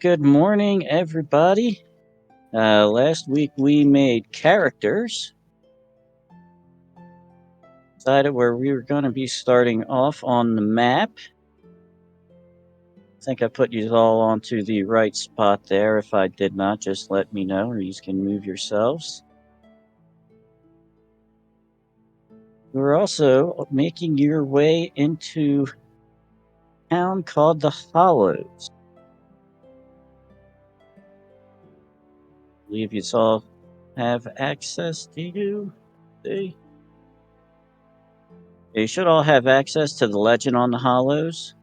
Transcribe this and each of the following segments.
Good morning, everybody. Last week we made characters. Decided where we were going to be starting off on the map. I think I put you all onto the right spot there. If I did not, just let me know, or you can move yourselves. We're also making your way into a town called the Hollows. I believe you all have access to you. See? You should all have access to the legend on the Hollows.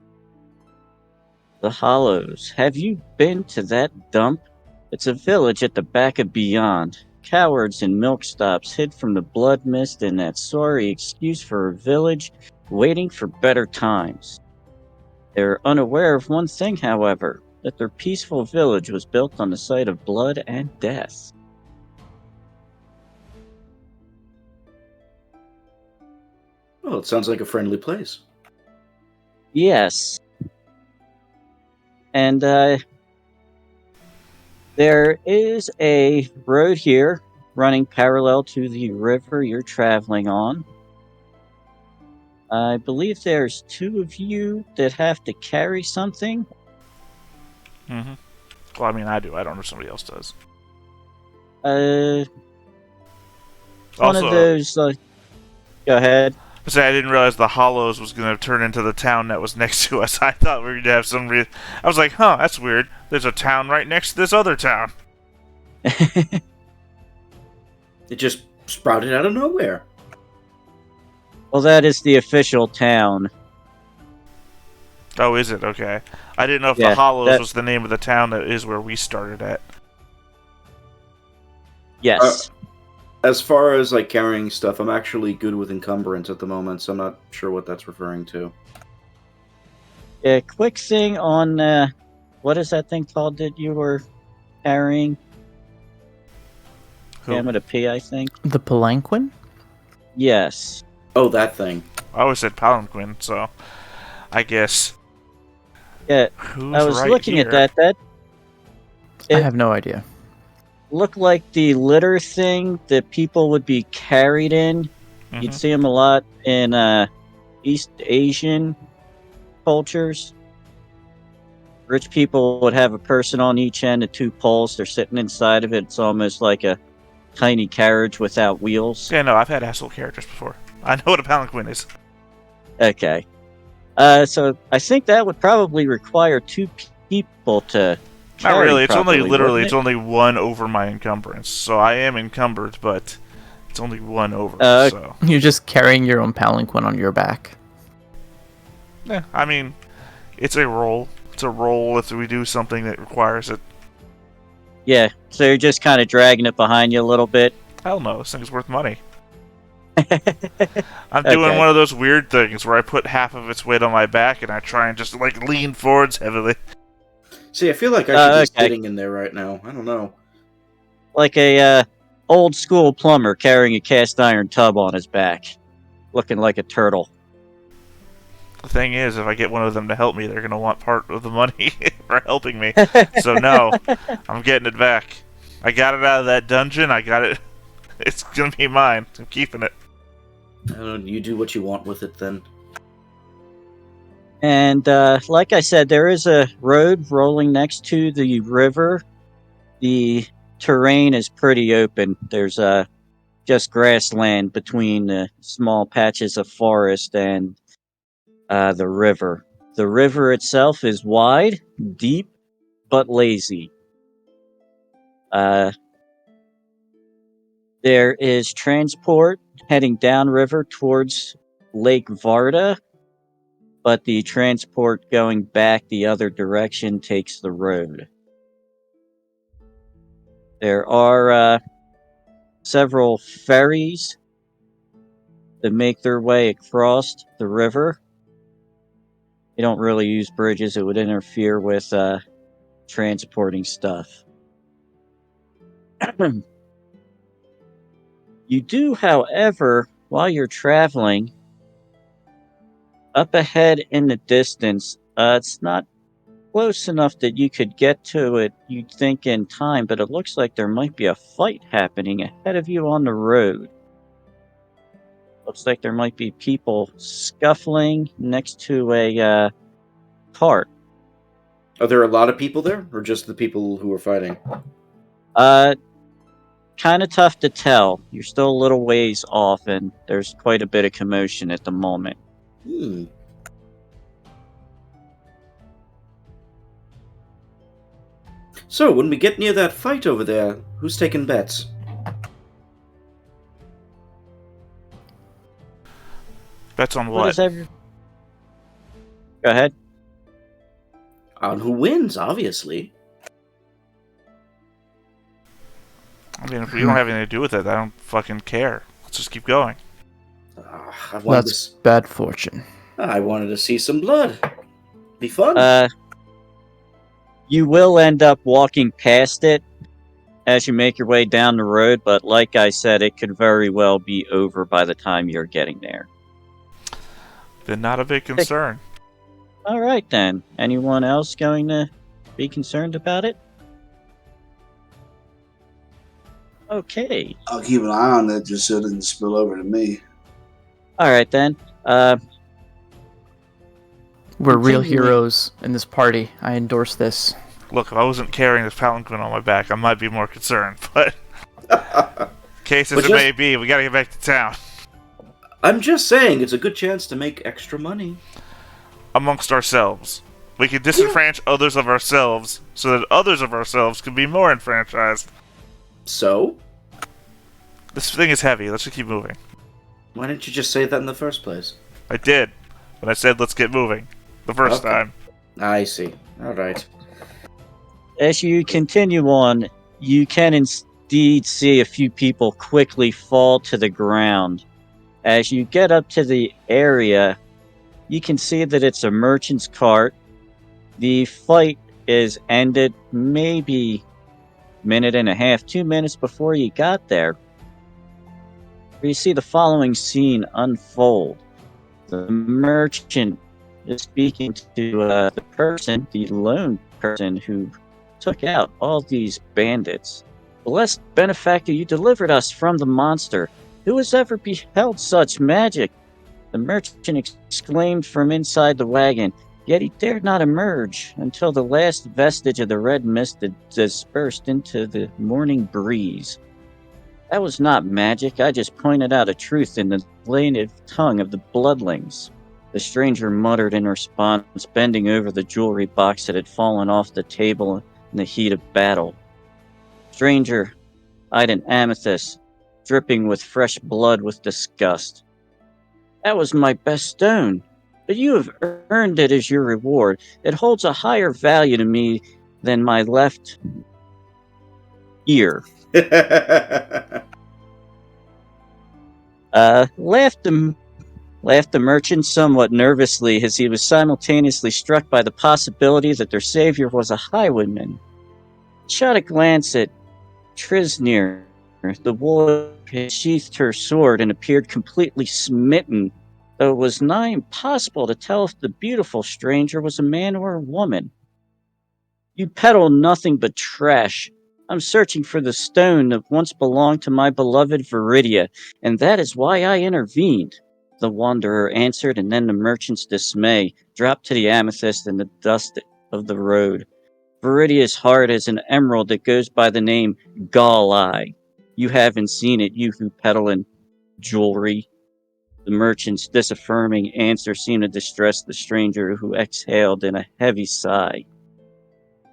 The Hollows. Have you been to that dump? It's a village at the back of Beyond. Cowards and milk stops hid from the blood mist and that sorry excuse for a village waiting for better times. They're unaware of one thing, however, that their peaceful village was built on the site of blood and death. Well, it sounds like a friendly place. Yes. And there is a road here running parallel to the river you're traveling on. I believe there's two of you that have to carry something. Mm-hmm. Well, I mean, I do. I don't know if somebody else does. One of those. Go ahead. I didn't realize the Hollows was going to turn into the town that was next to us. I thought we were going to have some I was like, huh, that's weird. There's a town right next to this other town. It just sprouted out of nowhere. Well, that is the official town. Oh, is it? Okay. I didn't know if the Hollows was the name of the town that is where we started at. Yes. As far as like carrying stuff, I'm actually good with encumbrance at the moment, so I'm not sure what that's referring to. Yeah, quick thing on what is that thing called that you were carrying? With a P, I think. The palanquin? Yes. Oh, that thing. I always said palanquin, so I guess. Yeah, I was looking at that. I have no idea. Looked like the litter thing that people would be carried in. Mm-hmm. You'd see them a lot in East Asian cultures. Rich people would have a person on each end of two poles. They're sitting inside of it. It's almost like a tiny carriage without wheels. Yeah, no, I've had asshole characters before. I know what a palanquin is. Okay. So I think that would probably require two people to carry. Not really. It's properly, only literally. It's only one over my encumbrance. So I am encumbered, but it's only one over. So you're just carrying your own palanquin on your back. Yeah, I mean, it's a roll. It's a roll if we do something that requires it. Yeah, so you're just kind of dragging it behind you a little bit. Hell no, this thing's worth money. I'm doing one of those weird things where I put half of its weight on my back and I try and just like lean forwards heavily. See, I feel like I should be sitting in there right now. I don't know. Like a old school plumber carrying a cast iron tub on his back, looking like a turtle. The thing is, if I get one of them to help me, they're going to want part of the money for helping me. So no, I'm getting it back. I got it out of that dungeon. I got it. It's going to be mine. I'm keeping it. I don't know, you do what you want with it then. And like I said, there is a road rolling next to the river. The terrain is pretty open. There's just grassland between the small patches of forest and the river. The river itself is wide, deep, but lazy. There is transport heading downriver towards Lake Varda, but the transport going back the other direction takes the road. There are several ferries that make their way across the river. You don't really use bridges. It would interfere with transporting stuff. You do, however, while you're traveling, up ahead in the distance, it's not close enough that you could get to it, you'd think, in time, but it looks like there might be a fight happening ahead of you on the road. Looks like there might be people scuffling next to a cart. Are there a lot of people there, or just the people who are fighting? Kind of tough to tell. You're still a little ways off, and there's quite a bit of commotion at the moment. So, when we get near that fight over there, who's taking bets? Bets on What what? is every... Go ahead. On who wins, obviously. I mean, if we don't have anything to do with it, I don't fucking care. Let's just keep going. That's bad fortune. I wanted to see some blood. Be fun. You will end up walking past it as you make your way down the road, but like I said, it could very well be over by the time you're getting there. Then not a big concern. All right, then. Anyone else going to be concerned about it? Okay. I'll keep an eye on it just so it doesn't spill over to me. All right, then. We're real Continuing. heroes in this party. I endorse this. Look, if I wasn't carrying this palanquin on my back, I might be more concerned. But case as it may be, we gotta get back to town. I'm just saying, it's a good chance to make extra money. Amongst ourselves. We can disenfranchise others of ourselves so that others of ourselves can be more enfranchised. So? This thing is heavy. Let's just keep moving. Why didn't you just say that in the first place? I did. When I said let's get moving. The first time. I see. Alright. As you continue on, you can indeed see a few people quickly fall to the ground. As you get up to the area, you can see that it's a merchant's cart. The fight is ended maybe a minute and a half, 2 minutes before you got there. You see the following scene unfold. The merchant is speaking to the lone person who took out all these bandits. Blessed benefactor, you delivered us from the monster. Who has ever beheld such magic? The merchant exclaimed from inside the wagon, yet he dared not emerge until the last vestige of the red mist had dispersed into the morning breeze. That was not magic, I just pointed out a truth in the native tongue of the bloodlings. The stranger muttered in response, bending over the jewelry box that had fallen off the table in the heat of battle. Stranger eyed an amethyst, dripping with fresh blood with disgust. That was my best stone, but you have earned it as your reward. It holds a higher value to me than my left ear. Laughed the merchant somewhat nervously as he was simultaneously struck by the possibility that their savior was a highwayman. Shot a glance at Trisnir. The warrior had sheathed her sword and appeared completely smitten, though it was nigh impossible to tell if the beautiful stranger was a man or a woman. You peddle nothing but trash. I'm searching for the stone that once belonged to my beloved Viridia, and that is why I intervened, the wanderer answered, and then the merchant's dismay dropped to the amethyst and the dust of the road. Viridia's heart is an emerald that goes by the name Gall-Eye. You haven't seen it, you who peddle in jewelry. The merchant's disaffirming answer seemed to distress the stranger, who exhaled in a heavy sigh.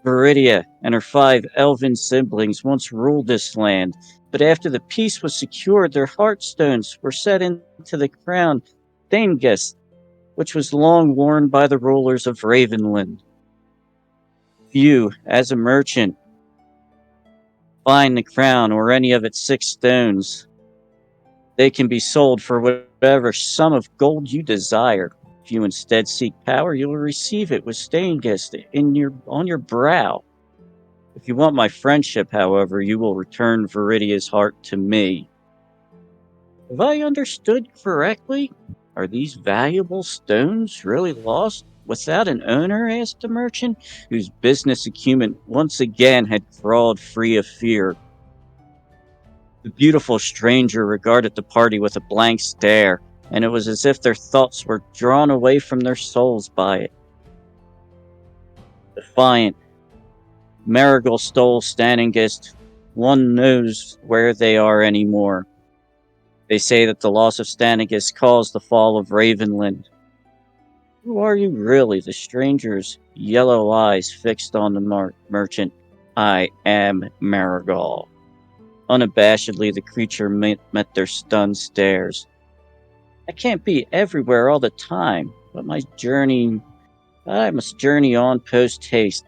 Viridia and her 5 elven siblings once ruled this land, but after the peace was secured, their heartstones were set into the crown Thaingest, which was long worn by the rulers of Ravenland. You, as a merchant, find the crown or any of its 6 stones. They can be sold for whatever sum of gold you desire. If you instead seek power, you will receive it with Staingest on your brow. If you want my friendship, however, you will return Viridia's heart to me. Have I understood correctly? Are these valuable stones really lost? without an owner?" asked the merchant, whose business acumen once again had crawled free of fear. The beautiful stranger regarded the party with a blank stare, and it was as if their thoughts were drawn away from their souls by it. Defiant, Marigold stole Staningist. One knows where they are anymore. They say that the loss of Staningist caused the fall of Ravenland. Who are you really? The stranger's yellow eyes fixed on the merchant. "I am Marigold." Unabashedly, the creature met their stunned stares. "I can't be everywhere all the time, but I must journey on post haste.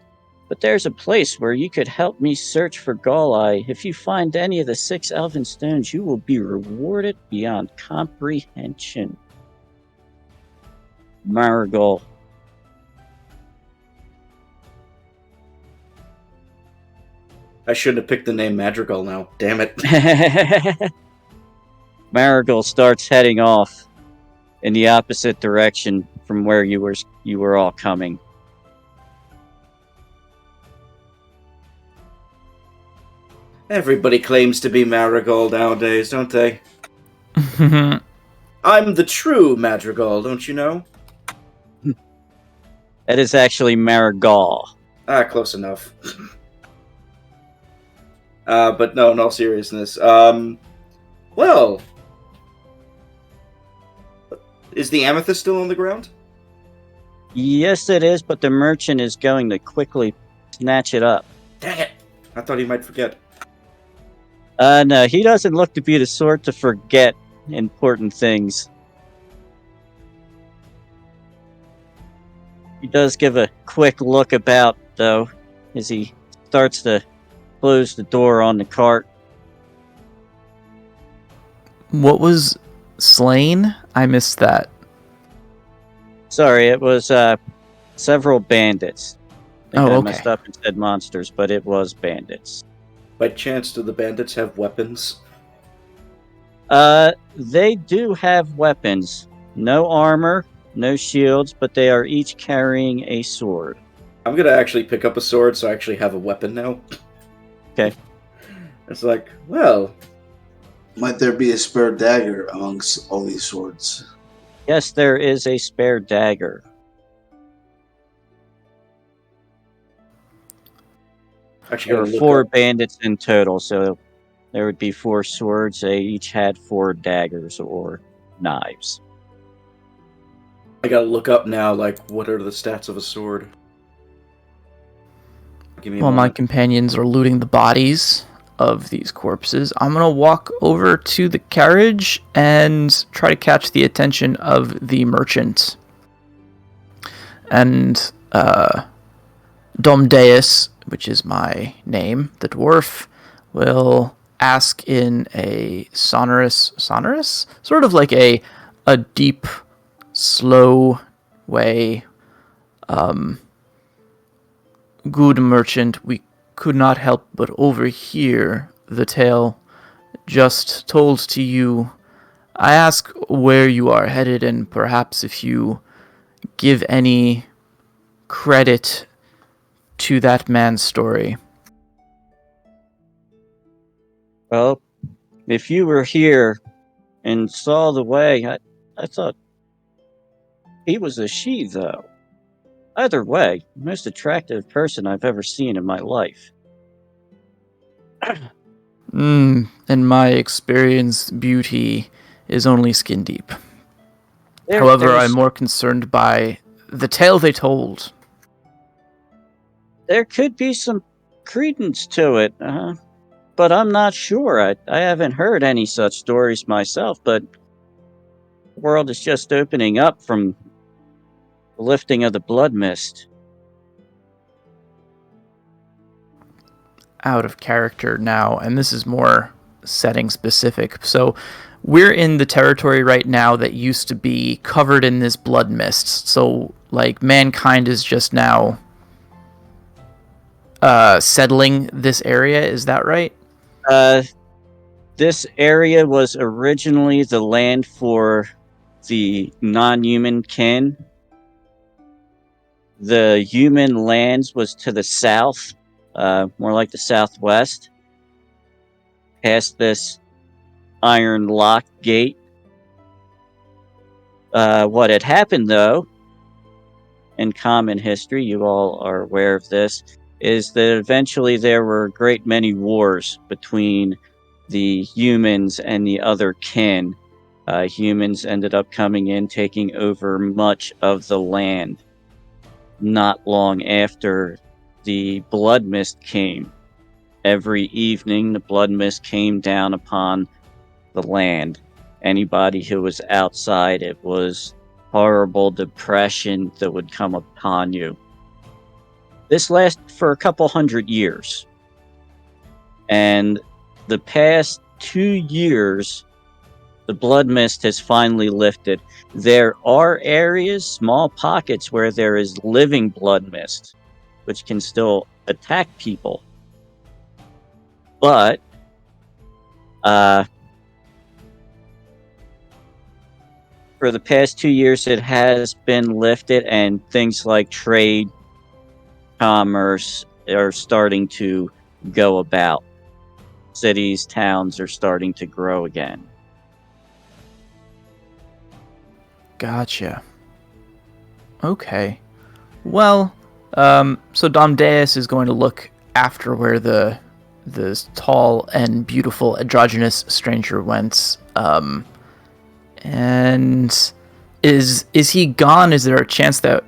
But there's a place where you could help me search for Gaulai. If you find any of the 6 elven stones, you will be rewarded beyond comprehension." Marigold. I shouldn't have picked the name Madrigal now. Damn it. Marigold starts heading off in the opposite direction from where you were all coming. Everybody claims to be Marigold nowadays, don't they? I'm the true Madrigal, don't you know? That is actually Marigold. Close enough. But no, in all seriousness. Well, is the amethyst still on the ground? Yes, it is, but the merchant is going to quickly snatch it up. Dang it! I thought he might forget. No, he doesn't look to be the sort to forget important things. He does give a quick look about, though, as he starts to close the door on the cart. What was slain? I missed that. Sorry, it was several bandits. I Okay. messed up and said monsters, but it was bandits. By chance, do the bandits have weapons? They do have weapons. No armor, no shields, but they are each carrying a sword. I'm gonna actually pick up a sword, so I actually have a weapon now. Okay. It's like, well... Might there be a spare dagger amongst all these swords? Yes, there is a spare dagger. Actually, There were 4 bandits in total, so there would be 4 swords. They each had 4 daggers or knives. I gotta look up now, like, what are the stats of a sword? Give me a While my moment. companions are looting the bodies of these corpses, I'm going to walk over to the carriage and try to catch the attention of the merchant. And Domdeus, which is my name, the dwarf, will ask in a sonorous, sort of like a deep, slow way. Good merchant, we could not help but overhear the tale just told to you. I ask where you are headed, and perhaps if you give any credit to that man's story. Well, if you were here and saw the way, I thought he was a she, though. Either way, most attractive person I've ever seen in my life. In my experience, beauty is only skin deep. However, I'm more concerned by the tale they told. There could be some credence to it, but I'm not sure. I haven't heard any such stories myself, but the world is just opening up from the lifting of the blood mist. Out of character now, and this is more setting specific. So we're in the territory right now that used to be covered in this blood mist. So like mankind is just now settling this area, is that right? This area was originally the land for the non-human kin. The human lands was to the south, more like the southwest, past this iron lock gate. What had happened, though, in common history, you all are aware of this, is that eventually there were a great many wars between the humans and the other kin. Humans ended up coming in, taking over much of the land. Not long after the blood mist came. Every evening, the blood mist came down upon the land. Anybody who was outside, it was horrible depression that would come upon you. This lasted for a couple 100 years. And the past 2 years, the blood mist has finally lifted. There are areas, small pockets, where there is living blood mist, which can still attack people. But, for the past 2 years, it has been lifted, and things like trade, commerce are starting to go about. Cities, towns are starting to grow again. Gotcha. Okay. Well, so Domdeus is going to look after where the tall and beautiful androgynous stranger went. And is he gone? Is there a chance that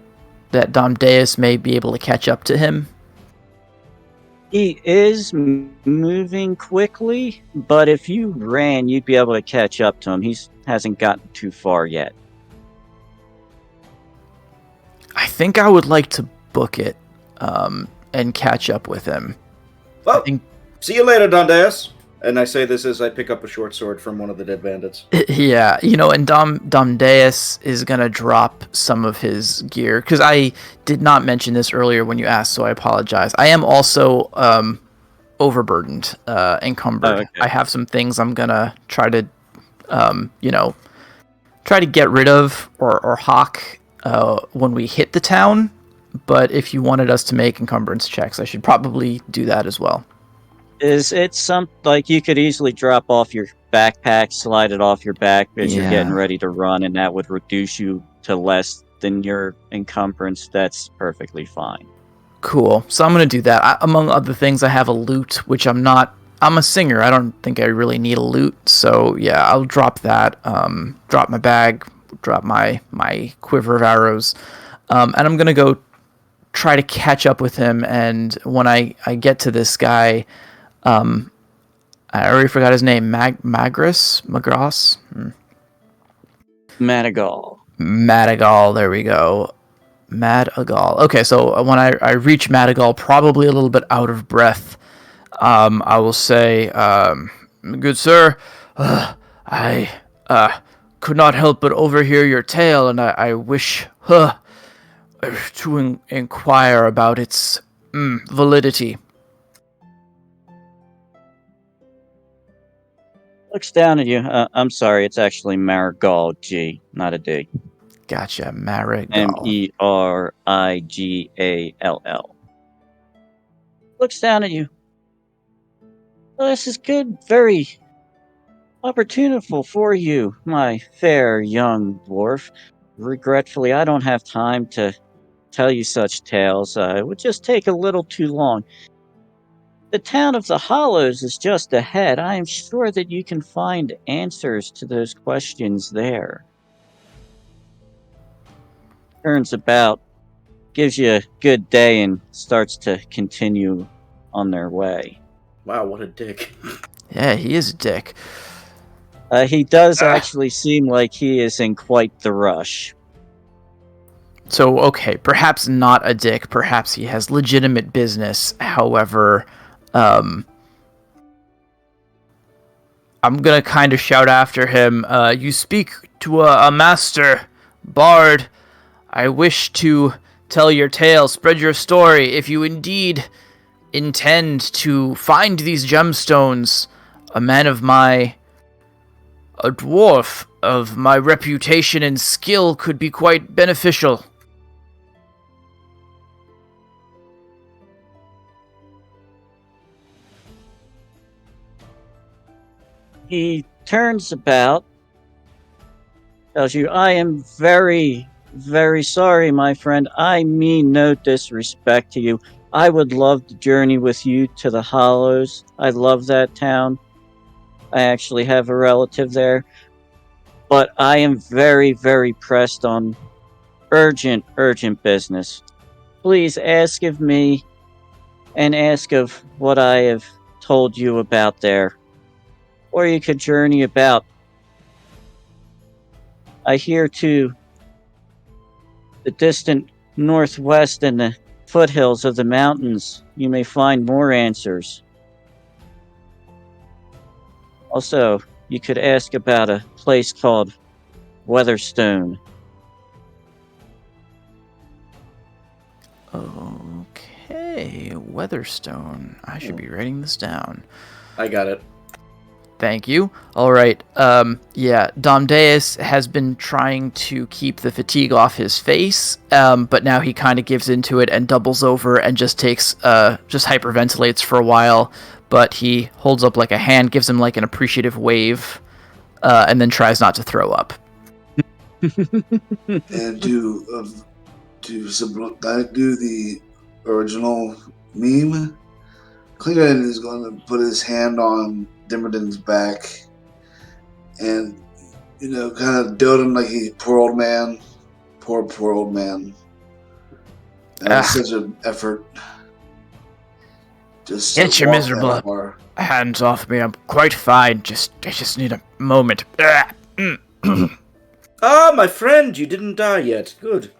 Domdeus may be able to catch up to him? He is moving quickly, but if you ran, you'd be able to catch up to him. He hasn't gotten too far yet. I think I would like to book it and catch up with him. Well, see you later, Dondeus. And I say this as I pick up a short sword from one of the dead bandits. Yeah, and Domdeus is going to drop some of his gear, because I did not mention this earlier when you asked, so I apologize. I am also overburdened, encumbered. Oh, okay. I have some things I'm going to try to, try to get rid of or hawk when we hit the town, but if you wanted us to make encumbrance checks, I should probably do that as well. Is it like you could easily drop off your backpack, slide it off your back as you're getting ready to run, and that would reduce you to less than your encumbrance? That's perfectly fine. Cool. So I'm going to do that. Among other things, I have a lute, which I'm a singer. I don't think I really need a lute. So yeah, I'll drop that. Drop my bag, drop my quiver of arrows. And I'm going to go try to catch up with him. And when I get to this guy, I already forgot his name. Magros? Madagal, there we go. Madagal. Okay, so when I reach Madagal, probably a little bit out of breath, I will say, good sir, I could not help but overhear your tale, and I wish to inquire about its validity. Looks down at you. I'm sorry, it's actually Marigal G, not a D. Gotcha, Marigal. Merigall. Looks down at you. Well, this is good, very opportunity for you, my fair young dwarf. Regretfully, I don't have time to tell you such tales. It would just take a little too long. The town of the Hollows is just ahead. I am sure that you can find answers to those questions there. Turns about, gives you a good day, and starts to continue on their way. Wow, what a dick. Yeah, he is a dick. He does actually seem like he is in quite the rush. So, okay, perhaps not a dick. Perhaps he has legitimate business. However, I'm gonna kind of shout after him, you speak to a master, bard. I wish to tell your tale, spread your story. If you indeed intend to find these gemstones, a dwarf of my reputation and skill could be quite beneficial. He turns about, tells you, I am very, very sorry, my friend. I mean no disrespect to you. I would love to journey with you to the Hollows. I love that town. I actually have a relative there. But I am very, very pressed on urgent, urgent business. Please ask of me and ask of what I have told you about there. Or you could journey about. I hear to the distant northwest and the foothills of the mountains. You may find more answers. Also, you could ask about a place called Weatherstone. Okay, Weatherstone. I should be writing this down. I got it. Thank you. All right. Yeah, Domdeus has been trying to keep the fatigue off his face, but now he kind of gives into it and doubles over and just hyperventilates for a while. But he holds up like a hand, gives him like an appreciative wave, and then tries not to throw up. And do the original meme? Klingon is going to put his hand on Dimmerden's back and, kind of dote him like he's poor old man. Poor old man. It's such an effort. Just Get your walk miserable that far. hands off me. I'm quite fine. I just need a moment. Ah, my friend, you didn't die yet. Good.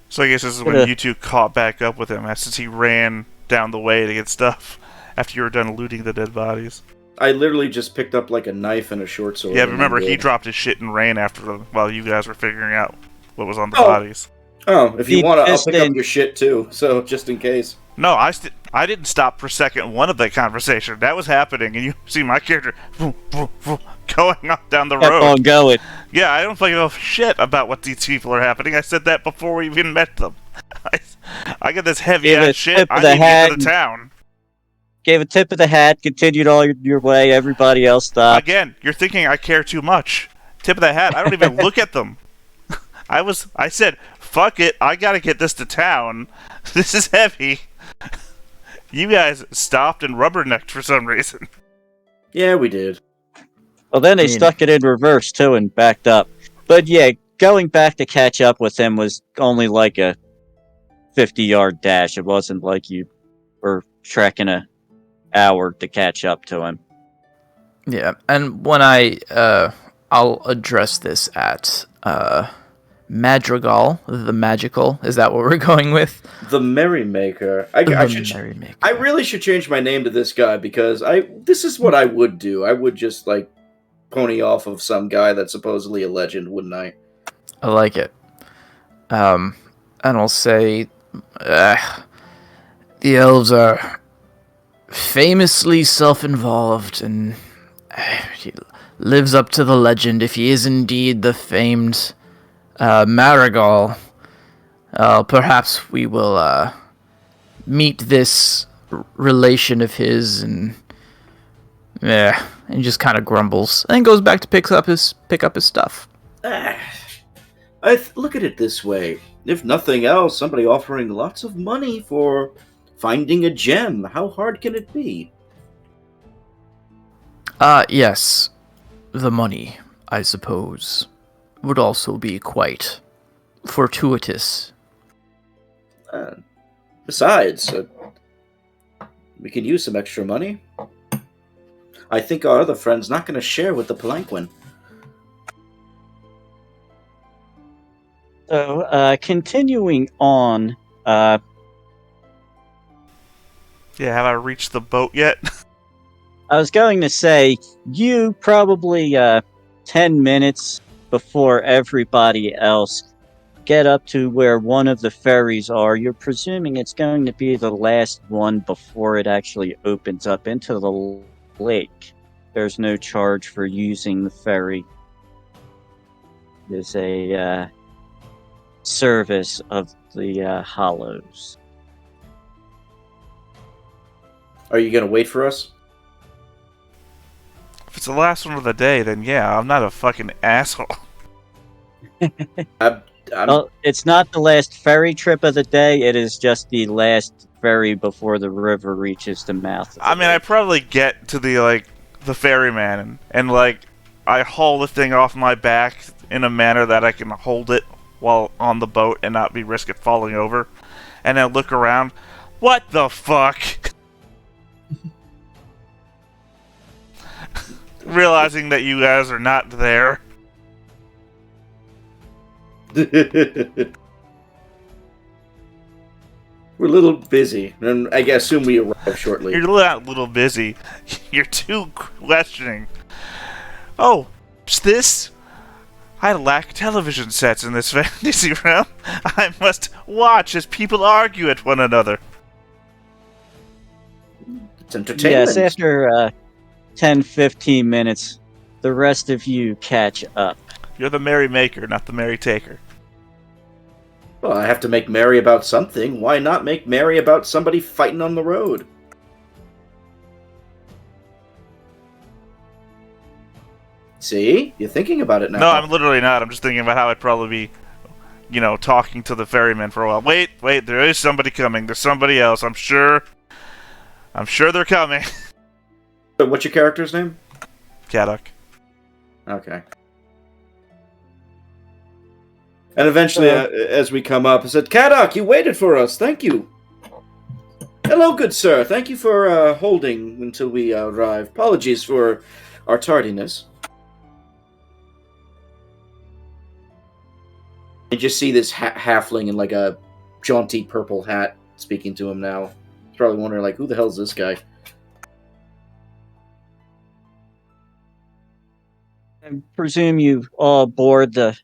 So I guess this is when you two caught back up with him, since he ran down the way to get stuff after you were done looting the dead bodies. I literally just picked up like a knife and a short sword. Yeah, remember, he dropped his shit and ran after them while you guys were figuring out what was on the bodies. Oh, if you He want to, I'll pissed pick up in. your shit too, so just in case. No, I didn't stop for second one of that conversation. That was happening, and you see my character going up down the Kept road. on going. Yeah, I don't give a shit about what these people are happening. I said that before we even met them. I got this heavy Give ass a shit. tip of I the need to hat get to the town. Gave a tip of the hat, continued all your way, everybody else stopped. Again, you're thinking I care too much. Tip of the hat. I don't even look at them. I said, fuck it. I gotta get this to town. This is heavy. You guys stopped and rubbernecked for some reason. Yeah, we did. Well, then they stuck it in reverse, too, and backed up. But yeah, going back to catch up with him was only like a 50-yard dash. It wasn't like you were trekking an hour to catch up to him. Yeah, and when I'll address this at Madrigal, the magical. Is that what we're going with? The Merrymaker. Merrymaker. I really should change my name to this guy because this is what I would do. I would just like pony off of some guy that's supposedly a legend, wouldn't I? I like it. And I'll say, the elves are famously self-involved, and he lives up to the legend if he is indeed the famed Marigal. Perhaps we will meet this relation of his, and just kind of grumbles and goes back to pick up his stuff. Look at it this way. If nothing else, somebody offering lots of money for finding a gem. How hard can it be? Yes. The money, I suppose, would also be quite fortuitous. Besides, we could use some extra money. I think our other friend's not going to share with the Palanquin. So, continuing on, Yeah, have I reached the boat yet? I was going to say, you probably 10 minutes before everybody else get up to where one of the ferries are. You're presuming it's going to be the last one before it actually opens up into the lake. There's no charge for using the ferry. There's a service of the Hollows. Are you going to wait for us? it's the last one of the day, then yeah, I'm not a fucking asshole. I'm Well, it's not the last ferry trip of the day. It is just the last ferry before the river reaches the mouth of the I mean, I lake. probably get to the ferryman and I haul the thing off my back in a manner that I can hold it while on the boat and not be risk it falling over, and then look around. What the fuck? Realizing that you guys are not there. We're a little busy, and I assume we arrive shortly. You're not a little busy. You're too questioning. Oh, it's this? I lack television sets in this fantasy realm. I must watch as people argue at one another. It's entertainment. Yes, after 10, 15 minutes, the rest of you catch up. You're the merry maker, not the merry taker. Well, I have to make merry about something. Why not make merry about somebody fighting on the road? See? You're thinking about it now. No, I'm literally not. I'm just thinking about how I'd probably be, talking to the ferryman for a while. Wait, there is somebody coming. There's somebody else. I'm sure they're coming. So what's your character's name? Kadok. Okay. And eventually, as we come up, I said, Kadok, you waited for us. Thank you. Hello, good sir. Thank you for holding until we arrive. Apologies for our tardiness. You just see this halfling in like a jaunty purple hat speaking to him now. He's probably wondering, like, who the hell's this guy? I presume you all board the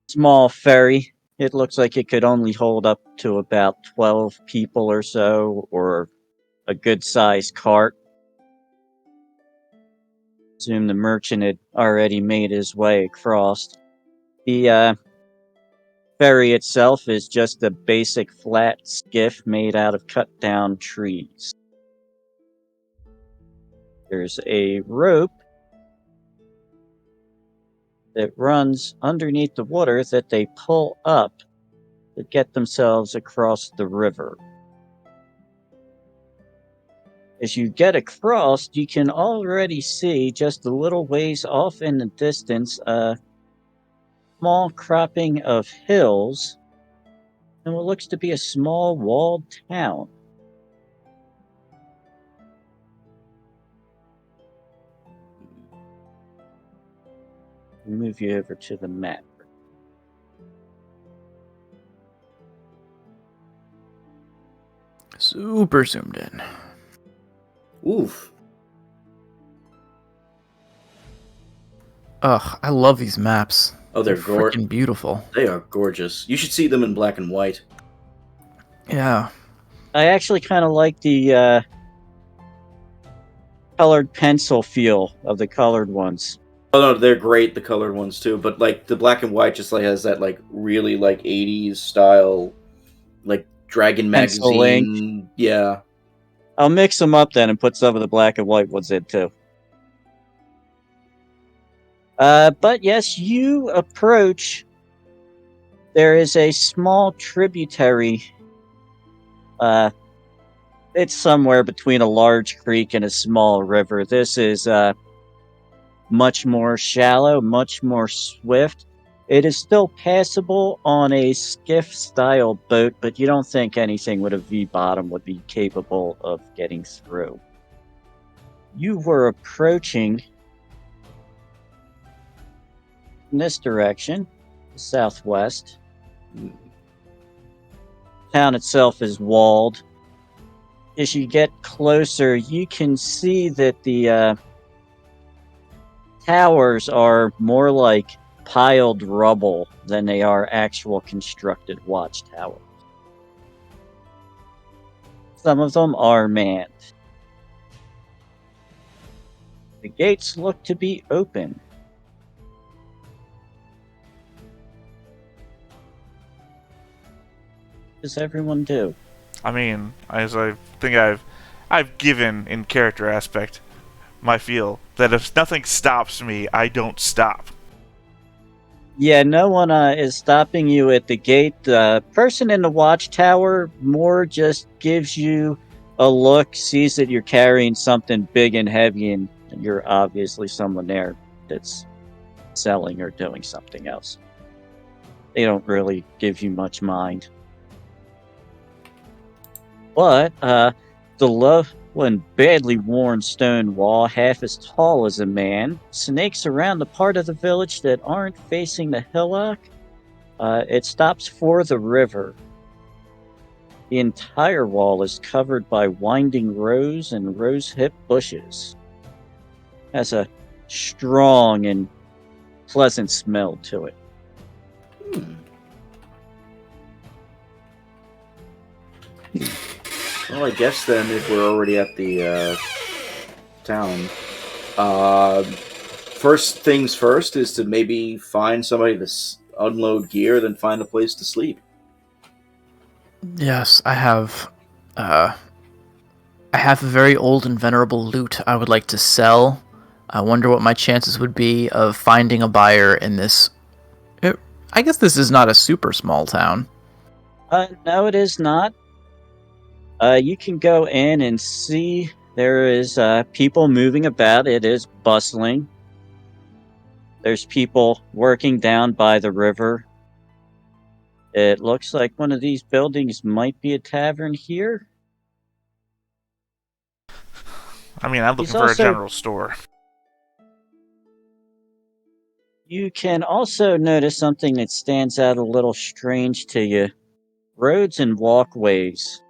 small ferry. It looks like it could only hold up to about 12 people or so, or a good-sized cart. Presume the merchant had already made his way across. The ferry itself is just a basic flat skiff made out of cut-down trees. There's a rope that runs underneath the water that they pull up to get themselves across the river. As you get across, you can already see just a little ways off in the distance a small cropping of hills and what looks to be a small walled town. I'll move you over to the map. Super zoomed in. Oof. Ugh, I love these maps. Oh, they're freaking beautiful. They are gorgeous. You should see them in black and white. Yeah. I actually kind of like the colored pencil feel of the colored ones. Oh no, they're great, the colored ones too. But like the black and white just like has that like really like 80s style, like Dragon Pencil magazine. Yeah. I'll mix them up then and put some of the black and white ones in too. But yes, you approach. There is a small tributary. It's somewhere between a large creek and a small river. This is much more shallow, much more swift. It is still passable on a skiff-style boat, but you don't think anything with a V-bottom would be capable of getting through. You were approaching in this direction, southwest. Town itself is walled. As you get closer, you can see that the towers are more like piled rubble than they are actual constructed watchtowers. Some of them are manned. The gates look to be open. What does everyone do? I mean, as I think I've given in character aspect my feel that if nothing stops me, I don't stop. Yeah, no one is stopping you at the gate. The person in the watchtower more just gives you a look, sees that you're carrying something big and heavy, and you're obviously someone there that's selling or doing something else. They don't really give you much mind. But the low and badly worn stone wall, half as tall as a man, snakes around the part of the village that aren't facing the hillock. It stops for the river. The entire wall is covered by winding rose and rosehip bushes. Has a strong and pleasant smell to it. Well, I guess then if we're already at the town, first things first is to maybe find somebody to unload gear, then find a place to sleep. Yes, I have a very old and venerable lute I would like to sell. I wonder what my chances would be of finding a buyer in this. I guess this is not a super small town. No, it is not. You can go in and see there is people moving about. It is bustling. There's people working down by the river. It looks like one of these buildings might be a tavern here. I mean, I'm looking He's for a also- general store. You can also notice something that stands out a little strange to you. Roads and walkways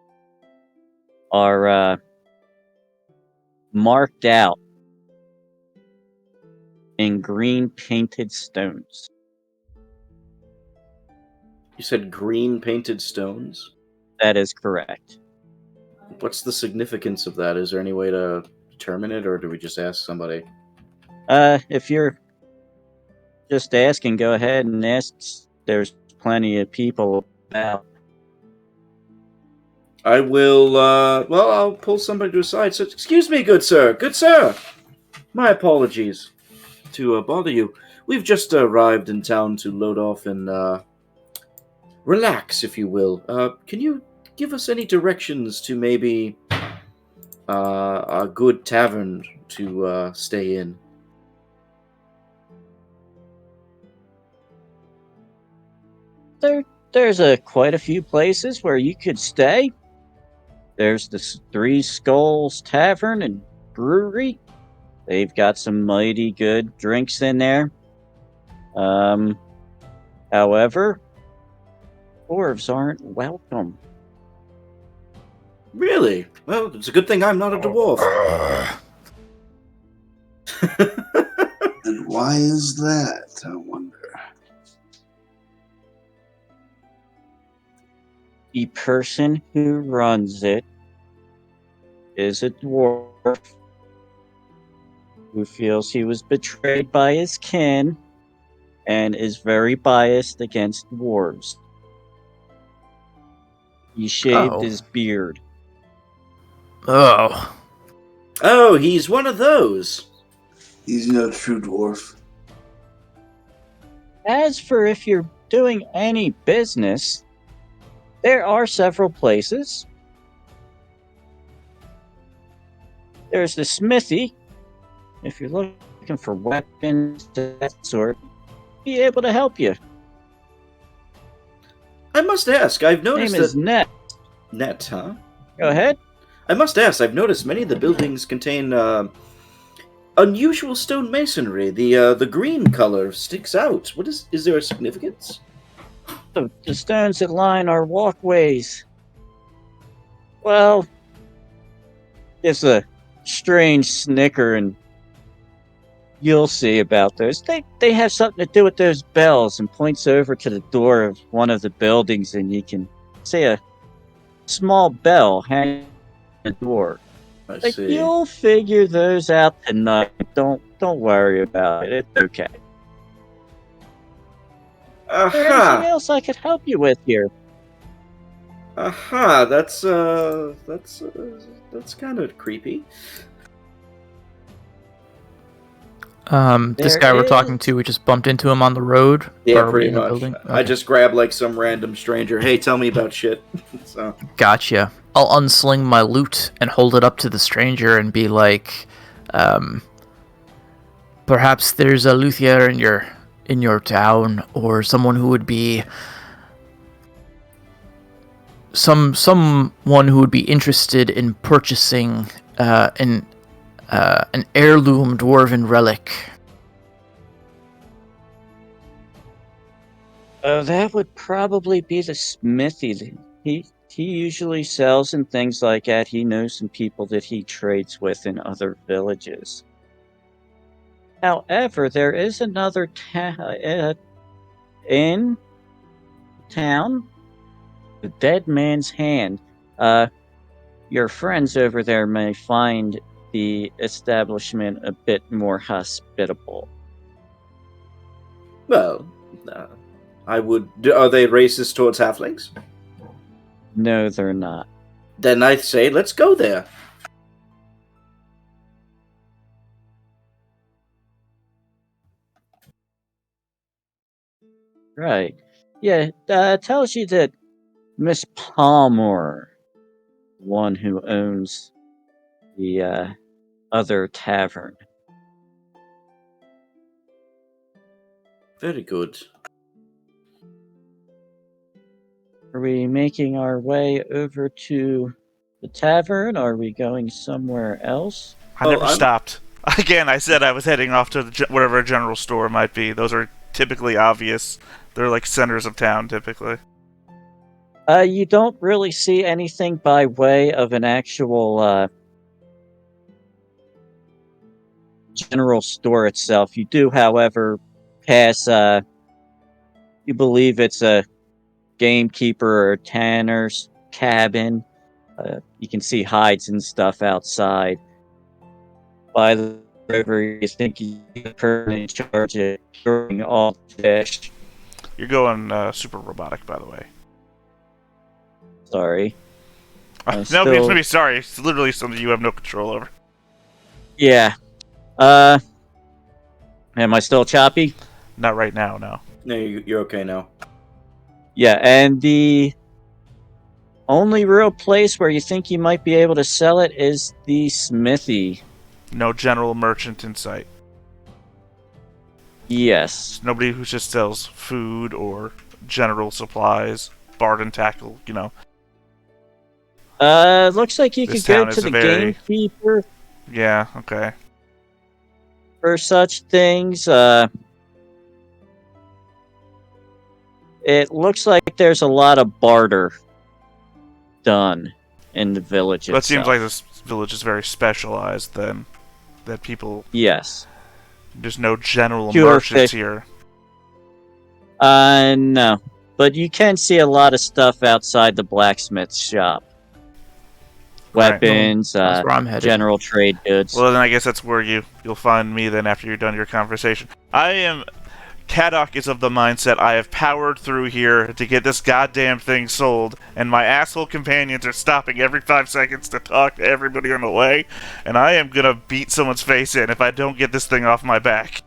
are marked out in green painted stones. You said green painted stones? That is correct. What's the significance of that? Is there any way to determine it, or do we just ask somebody? If you're just asking, go ahead and ask. There's plenty of people about. I will, I'll pull somebody to the side. So, excuse me, good sir. Good sir! My apologies to bother you. We've just arrived in town to load off and relax, if you will. Can you give us any directions to maybe a good tavern to stay in? There's quite a few places where you could stay. There's the Three Skulls Tavern and Brewery. They've got some mighty good drinks in there. However, dwarves aren't welcome. Really? Well, it's a good thing I'm not a dwarf. And why is that, I wonder? The person who runs it is a dwarf who feels he was betrayed by his kin and is very biased against dwarves. He shaved his beard. Oh. Oh, he's one of those. He's no true dwarf. As for if you're doing any business, there are several places. There's the smithy. If you're looking for weapons of that sort, be able to help you. I must ask, I've His noticed name is that... Net. Net, huh? Go ahead. I must ask, I've noticed many of the buildings contain unusual stone masonry. The green color sticks out. What is there a significance? The stones that line our walkways. Well, it's a strange snicker, and you'll see about those. They have something to do with those bells, and points over to the door of one of the buildings, and you can see a small bell hanging on the door. I Like, see. you'll figure those out tonight. Don't worry about it. It's okay. Is there anything Aha! else I could help you with here? Aha! That's kind of creepy. This There guy we're is- talking to, we just bumped into him on the road? Yeah, Or are we pretty in the much. building? I Okay. just grab like some random stranger. Hey, tell me about shit. So Gotcha. I'll unsling my loot and hold it up to the stranger and be like, perhaps there's a luthier in your town, or someone who would be someone who would be interested in purchasing an heirloom dwarven relic. That would probably be the smithy. He usually sells and things like that. He knows some people that he trades with in other villages. However, there is another in town, the Dead Man's Hand. Your friends over there may find the establishment a bit more hospitable. well, I would. Are they racist towards halflings? No, they're not. Then I say let's go there. Right. Yeah, tells you that Miss Palmer, one who owns the other tavern. Very good. Are we making our way over to the tavern? Are we going somewhere else? I never stopped. Again, I said I was heading off to whatever a general store might be. Those are typically obvious. They're like centers of town, typically. You don't really see anything by way of an actual general store itself. You do, however, pass, you believe it's a gamekeeper or tanner's cabin. You can see hides and stuff outside. By the river, you think he's the person in charge of curing all fish. You're going super robotic, by the way. Sorry. No, it's still- maybe sorry. It's literally something you have no control over. Yeah. Am I still choppy? Not right now, no. No, you're okay now. Yeah, and the only real place where you think you might be able to sell it is the smithy. No general merchant in sight. Yes. Nobody who just sells food or general supplies, barter and tackle, you know. Looks like you This could go town to is the a very- gamekeeper Yeah, okay. for such things. It looks like there's a lot of barter done in the village But it itself. seems like this village is very specialized then. That people... Yes. There's no general Pure merchants fish. here. No. But you can see a lot of stuff outside the blacksmith shop. Right. Weapons, That's where I'm headed. general trade goods. Well, then I guess that's where you'll find me then after you're done your conversation. Kadok is of the mindset I have powered through here to get this goddamn thing sold, and my asshole companions are stopping every 5 seconds to talk to everybody on the way, and I am gonna beat someone's face in if I don't get this thing off my back.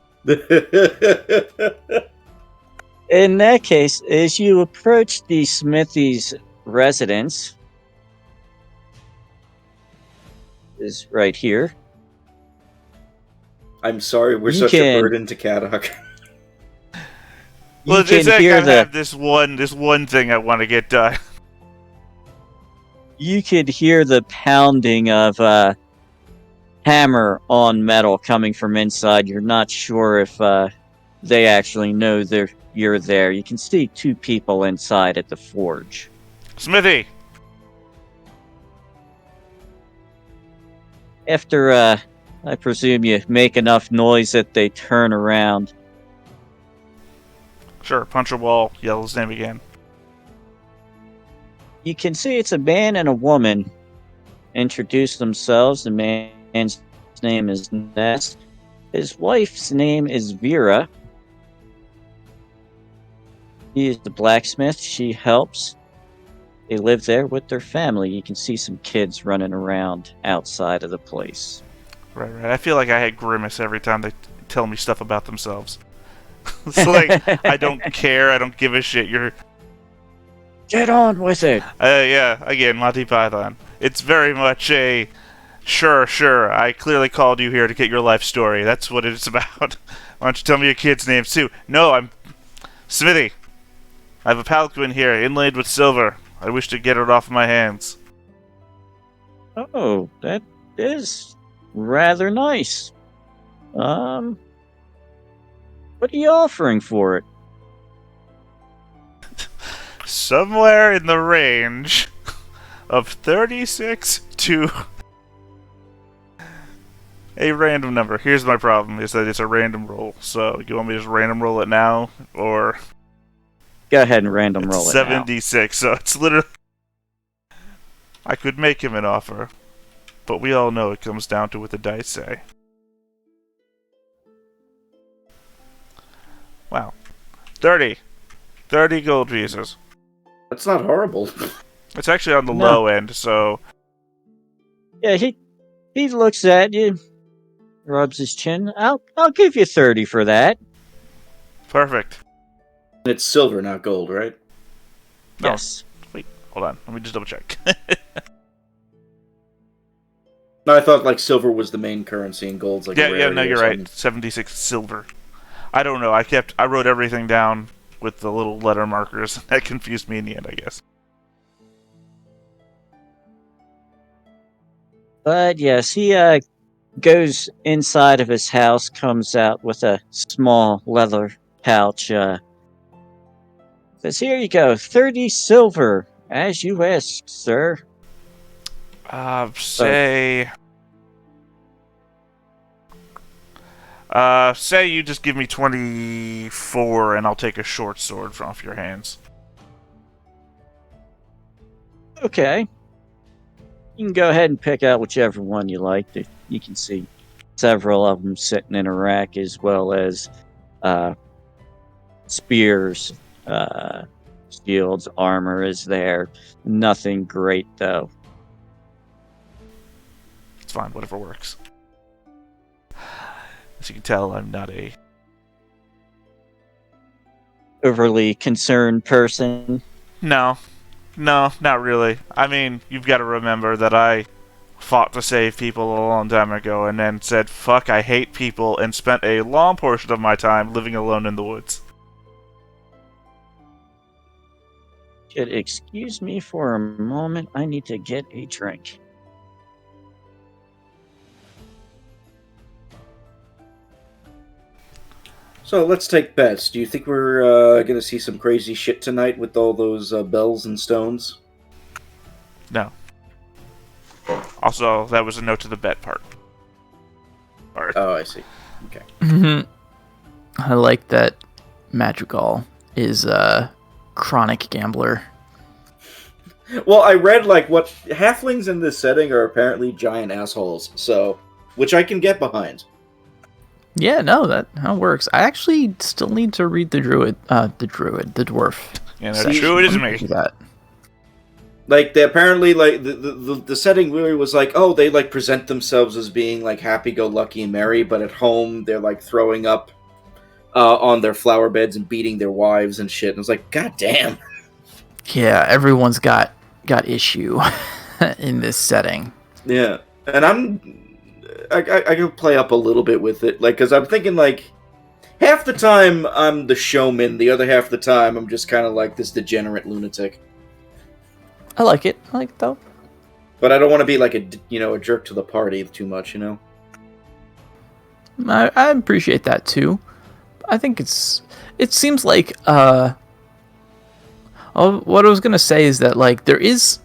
In that case, as you approach the smithy's residence, is right here. I'm sorry, we're You such can- a burden to Kadok. Well, You it's can like hear I the have this one thing I want to get done. you could hear the pounding of hammer on metal coming from inside. You're not sure if they actually know you're there. You can see two people inside at the forge. Smithy! After I presume you make enough noise that they turn around. Sure, punch a wall, yell his name again. You can see it's a man and a woman introduce themselves. The man's name is Ness. His wife's name is Vera. He is the blacksmith. She helps. They live there with their family. You can see some kids running around outside of the place. Right. I feel like I had grimace every time they tell me stuff about themselves. It's like, I don't care, I don't give a shit. Get on with it. Yeah, again, Monty Python. It's very much a, sure, I clearly called you here to get your life story. That's what it's about. Why don't you tell me your kids' names too? No, I'm Smithy. I have a palanquin here, inlaid with silver. I wish to get it off my hands. Oh, that is rather nice. What are you offering for it? Somewhere in the range of 36 to a random number. Here's my problem, is that it's a random roll. So, you want me to just random roll it now? Or... Go ahead and random roll it's it now. 76, so it's literally... I could make him an offer, but we all know it comes down to what the dice say. Wow. 30 gold pieces. That's not horrible. It's actually on the No. low end, so... Yeah, he looks at you, rubs his chin. I'll give you 30 for that. Perfect. It's silver, not gold, right? No. Yes. Wait, hold on. Let me just double check. No, I thought like silver was the main currency and gold's like a Yeah, rarity no, or you're something. right. 76 silver. I don't know. I wrote everything down with the little letter markers. That confused me in the end, I guess. But yes, he goes inside of his house, comes out with a small leather pouch. Says, "Here you go, 30 silver, as you asked, sir." Say you just give me 24 and I'll take a short sword from off your hands. Okay. You can go ahead and pick out whichever one you like. You can see several of them sitting in a rack, as well as spears, shields, armor is there. Nothing great, though. It's fine, whatever works. As you can tell, I'm not a... Overly concerned person. No, not really. I mean, you've got to remember that I fought to save people a long time ago and then said, fuck, I hate people, and spent a long portion of my time living alone in the woods. Could excuse me for a moment. I need to get a drink. So let's take bets. Do you think we're gonna see some crazy shit tonight with all those bells and stones? No. Also, that was a note to the bet part. Oh, I see. Okay. I like that Madrigal is a chronic gambler. Well, I read like what halflings in this setting are apparently giant assholes, so which I can get behind. Yeah, no, that works. I actually still need to read the dwarf. Yeah, that's true, it is me. Do that. Like they apparently like the setting really was like, oh, they like present themselves as being like happy-go-lucky and merry, but at home they're like throwing up on their flower beds and beating their wives and shit. And it's like, god damn. Yeah, everyone's got issue in this setting. Yeah, and I can play up a little bit with it, like, because I'm thinking like half the time I'm the showman, the other half the time I'm just kind of like this degenerate lunatic. I like it though. But I don't want to be like a jerk to the party too much, you know. I appreciate that too. I think it seems like what I was gonna say is that like there is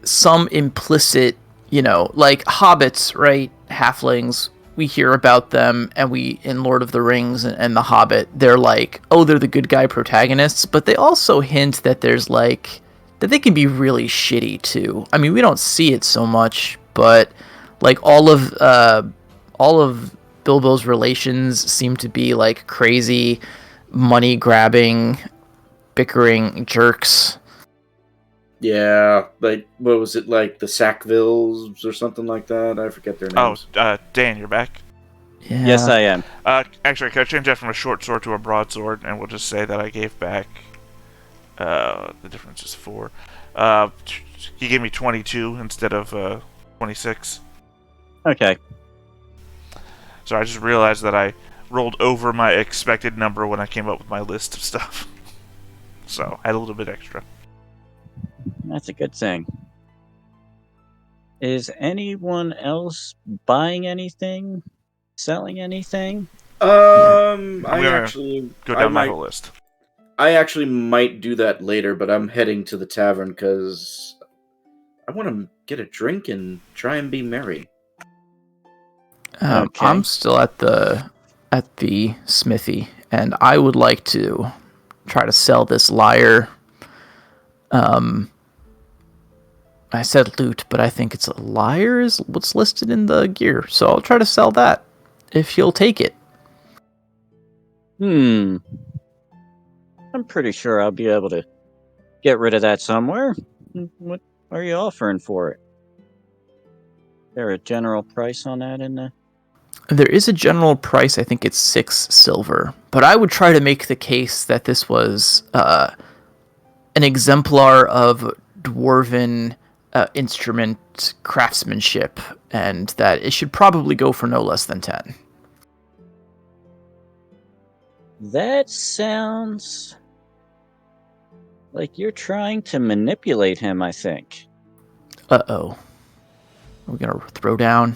some implicit, like hobbits, right? Halflings, we hear about them, and we in Lord of the Rings and The Hobbit, they're like, oh, they're the good guy protagonists, but they also hint that there's like that they can be really shitty too. I mean, we don't see it so much, but like all of Bilbo's relations seem to be like crazy, money grabbing, bickering jerks. Yeah, like, what was it, like the Sackvilles or something like that? I forget their Oh, names. Dan, you're back. Yeah. Yes, I am. Actually, can I change that from a short sword to a broadsword, and we'll just say that I gave back. The difference is 4. He gave me 22 instead of 26. Okay. So I just realized that I rolled over my expected number when I came up with my list of stuff. So I had a little bit extra. That's a good thing. Is anyone else buying anything? Selling anything? I'm gonna Actually, go down my whole list. I actually might do that later, but I'm heading to the tavern because I want to get a drink and try and be merry. Okay. I'm still at the smithy, and I would like to try to sell this lyre. I said loot, but I think it's a lyre is what's listed in the gear. So I'll try to sell that if you'll take it. I'm pretty sure I'll be able to get rid of that somewhere. What are you offering for it? Is there a general price on that in the... There is a general price. I think it's 6 silver, but I would try to make the case that this was an exemplar of dwarven instrument craftsmanship, and that it should probably go for no less than 10. That sounds like you're trying to manipulate him, I think. Uh-oh. We're going to throw down.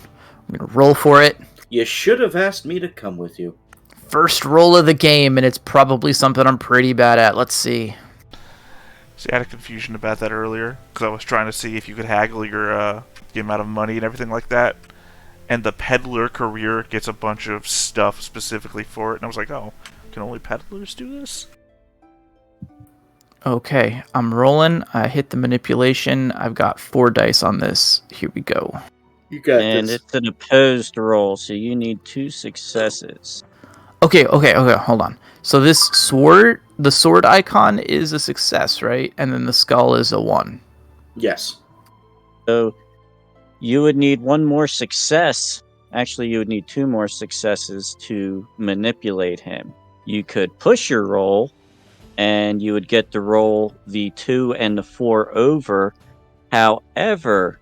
We're going to roll for it. You should have asked me to come with you. First roll of the game, and it's probably something I'm pretty bad at. Let's see. See, I had a confusion about that earlier, because I was trying to see if you could haggle your the amount of money and everything like that. And the peddler career gets a bunch of stuff specifically for it, and I was like, oh, can only peddlers do this? Okay, I'm rolling. I hit the manipulation. I've got 4 dice on this. Here we go. You got And this. it's an opposed roll, so you need 2 successes. Okay, hold on. So this sword, the sword icon is a success, right? And then the skull is a 1. Yes. So you would need 1 more success. Actually, you would need 2 more successes to manipulate him. You could push your roll, and you would get to roll the 2 and the 4 over. However,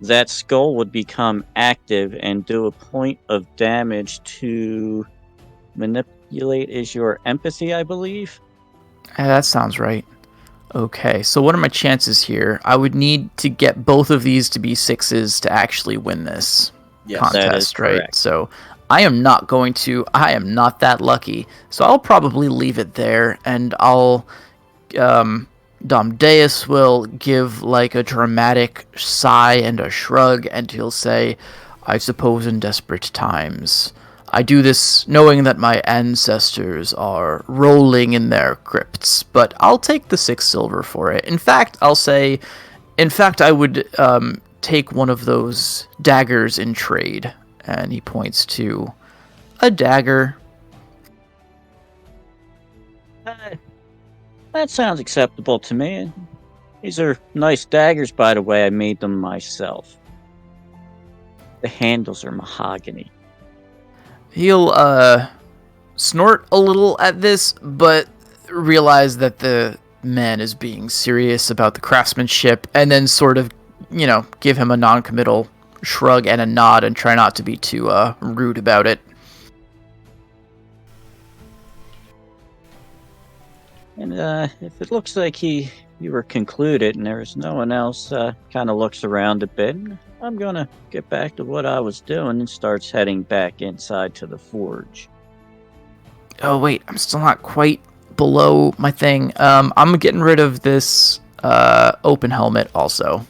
that skull would become active and do a point of damage to manipulate is your empathy, I believe. That sounds right. Okay, so what are my chances here? I would need to get both of these to be 6s to actually win this Yes. contest, That is right? correct. So I am not that lucky. So I'll probably leave it there, and I'll Domdeus will give like a dramatic sigh and a shrug, and he'll say, I suppose in desperate times. I do this knowing that my ancestors are rolling in their crypts, but I'll take the 6 silver for it. In fact, I would take one of those daggers in trade. And he points to a dagger. That sounds acceptable to me. These are nice daggers, by the way. I made them myself. The handles are mahogany. He'll snort a little at this, but realize that the man is being serious about the craftsmanship, and then sort of, give him a non-committal shrug and a nod and try not to be too rude about it. And if it looks like you were concluded and there's no one else, kind of looks around a bit, I'm gonna get back to what I was doing and starts heading back inside to the forge. Oh wait, I'm still not quite below my thing. I'm getting rid of this open helmet also.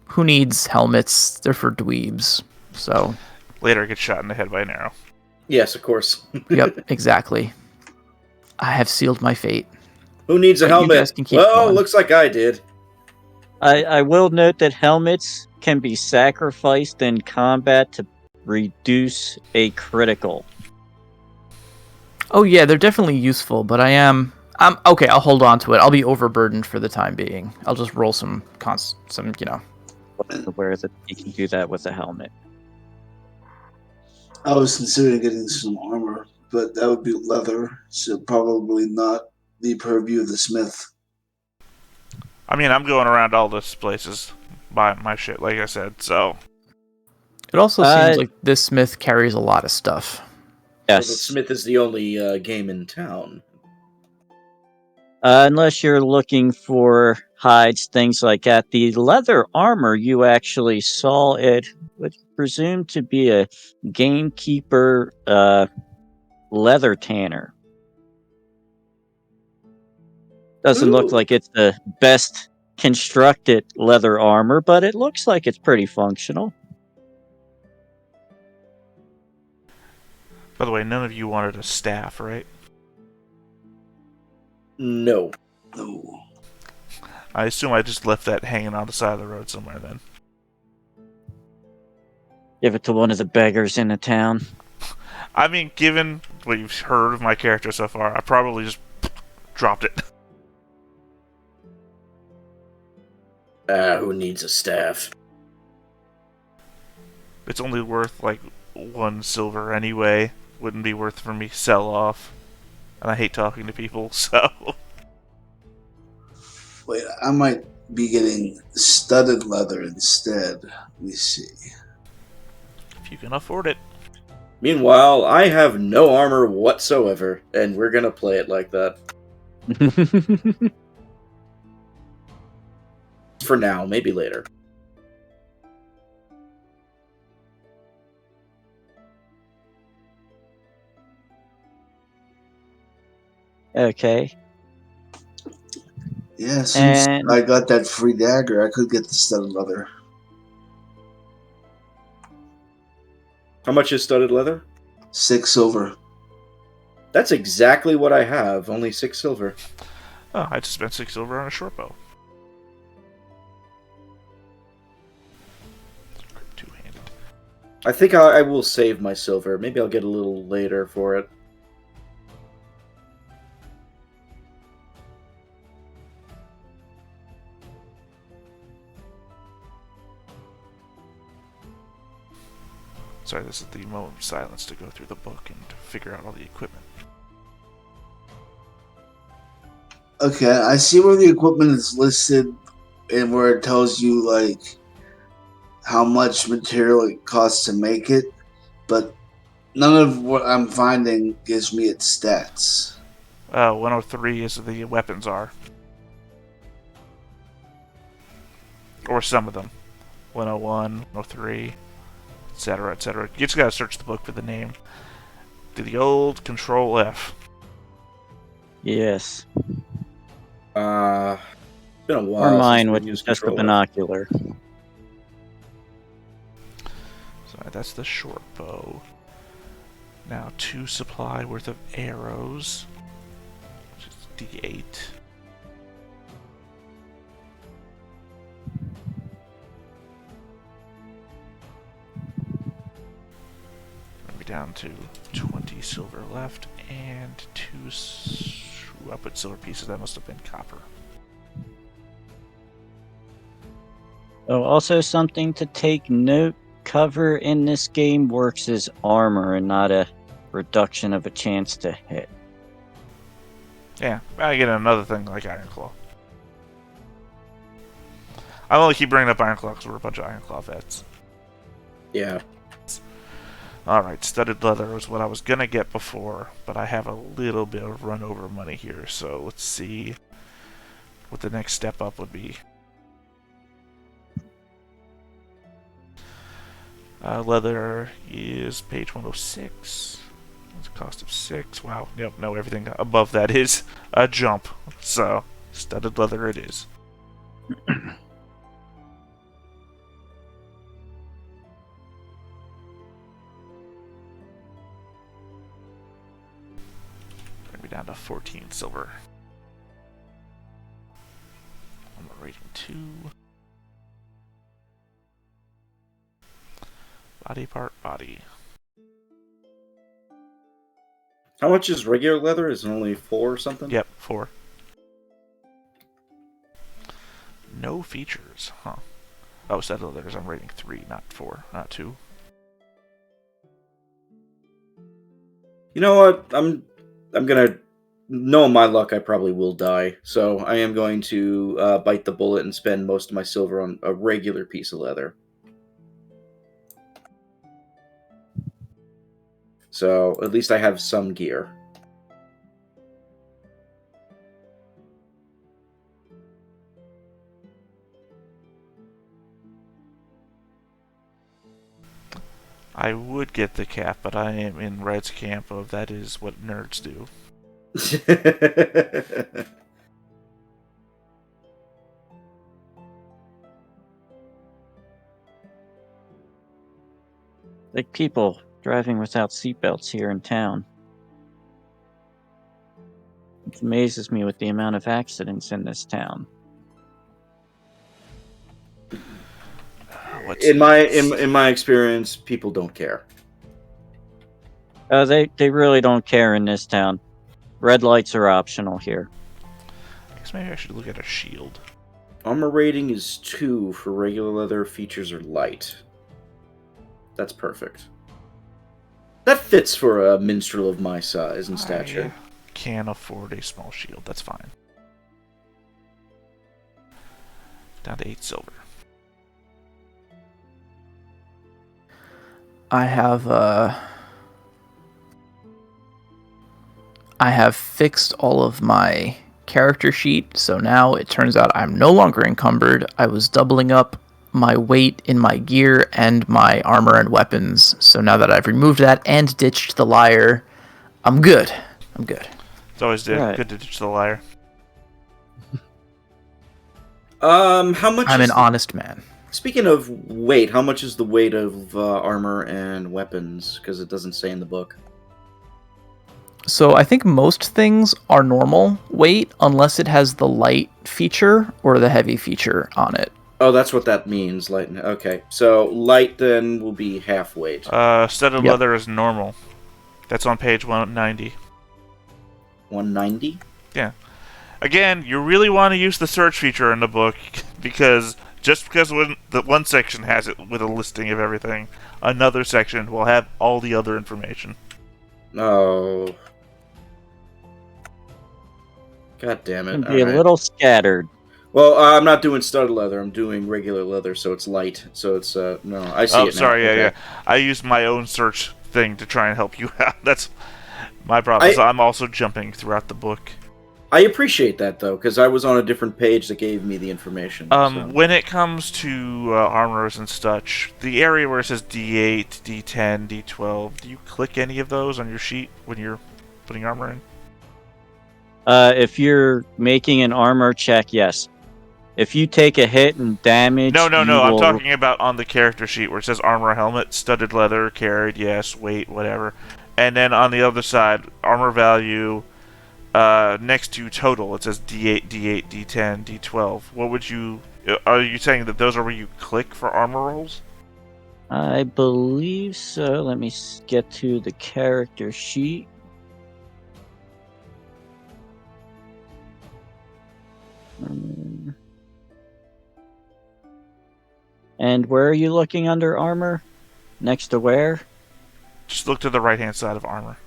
Who needs helmets? They're for dweebs. So Later, I get shot in the head by an arrow. Yes, of course. yep, exactly. I have sealed my fate. Who needs a But you helmet? guys can keep Well, going. looks like I did. I will note that helmets can be sacrificed in combat to reduce a critical. Oh yeah, they're definitely useful, but I am Okay, I'll hold on to it. I'll be overburdened for the time being. I'll just roll some. Where that you can do that with a helmet. I was considering getting some armor, but that would be leather, so probably not the purview of the smith. I mean, I'm going around all these places buying my shit, like I said, so... It also seems like this smith carries a lot of stuff. Yes. So the smith is the only game in town. Unless you're looking for hides, things like that. The leather armor you actually saw, it would presume to be a gamekeeper leather tanner. Doesn't look Ooh. like it's the best constructed leather armor, but it looks like it's pretty functional. By the way, none of you wanted a staff, right? No. No. I assume I just left that hanging on the side of the road somewhere then. Give it to one of the beggars in the town. I mean, given what you've heard of my character so far, I probably just dropped it. Who needs a staff? It's only worth like 1 silver anyway. Wouldn't be worth for me to sell off. And I hate talking to people, so... Wait, I might be getting studded leather instead. Let me see. If you can afford it. Meanwhile, I have no armor whatsoever, and we're gonna play it like that. For now, maybe later. Okay. Yeah, since And I got that free dagger, I could get the studded leather. How much is studded leather? 6 silver. That's exactly what I have, only 6 silver. Oh, I just spent 6 silver on a short bow. Two-handed. I think I will save my silver. Maybe I'll get a little later for it. Sorry, this is the moment of silence to go through the book and figure out all the equipment. Okay, I see where the equipment is listed and where it tells you, like, how much material it costs to make it, but none of what I'm finding gives me its stats. 103 is the weapons are. Or some of them. 101, 103, etc., etc. You just gotta search the book for the name. Do the old Control F. yes. It's been a while. Or since mine, we've which is used just the Control F. binocular. So that's the short bow. Now 2 supply worth of arrows, which is D8. We're down to 20 silver left, and 2... I put silver pieces, that must have been copper. Oh, also something to take note. Cover in this game works as armor and not a reduction of a chance to hit. Yeah, I get another thing like Iron Claw. I only keep bringing up Iron Claw because we're a bunch of Iron Claw vets. Yeah. Alright, studded leather was what I was gonna get before, but I have a little bit of run over money here, so let's see what the next step up would be. Leather is page 106. It's a cost of 6. Wow. Yep, no, everything above that is a jump. So, studded leather it is. Bring me down to 14 silver. I'm rating 2. Body part, body. How much is regular leather? Is it only 4 or something? Yep, 4. No features, huh? Oh, saddle leathers. I'm rating 3, not 4, not 2. You know what? I'm gonna. Knowing my luck, I probably will die. So I am going to bite the bullet and spend most of my silver on a regular piece of leather. So at least I have some gear. I would get the cap, but I am in Red's camp of that is what nerds do. Like people driving without seatbelts here in town. It amazes me with the amount of accidents in this town. What's in next? my experience, people don't care. They really don't care in this town. Red lights are optional here. I guess maybe I should look at a shield. Armor rating is 2 for regular leather. Features are light. That's perfect. That fits for a minstrel of my size and stature. I can afford a small shield. That's fine. Down to 8 silver. I have fixed all of my character sheet, so now it turns out I'm no longer encumbered. I was doubling up my weight in my gear and my armor and weapons, so now that I've removed that and ditched the liar, I'm good. It's always Right. good to ditch the liar. How much? I'm an honest man. Speaking of weight, how much is the weight of armor and weapons? Because it doesn't say in the book. So I think most things are normal weight unless it has the light feature or the heavy feature on it. Oh, that's what that means. Light. Okay, so light then will be half weight. Studded Yep. leather is normal. That's on page 190. 190. Again, you really want to use the search feature in the book because just because the one section has it with a listing of everything, another section will have all the other information. Oh. God damn it. Can be a Alright. little scattered. Well, I'm not doing studded leather. I'm doing regular leather, so it's light. So it's, no, I see it now. Sorry, Okay. yeah. I used my own search thing to try and help you out. That's my problem. I'm also jumping throughout the book. I appreciate that, though, because I was on a different page that gave me the information. So. When it comes to armors and such, the area where it says D8, D10, D12, do you click any of those on your sheet when you're putting armor in? If you're making an armor check, yes. If you take a hit and damage, No. you I'm will- talking about on the character sheet where it says armor, helmet, studded leather, carried, yes, weight, whatever. And then on the other side, armor value, next to total, it says D8, D8, D10, D12. What would you... Are you saying that those are where you click for armor rolls? I believe so. Let me get to the character sheet. And where are you looking under armor? Next to where? Just look to the right-hand side of armor.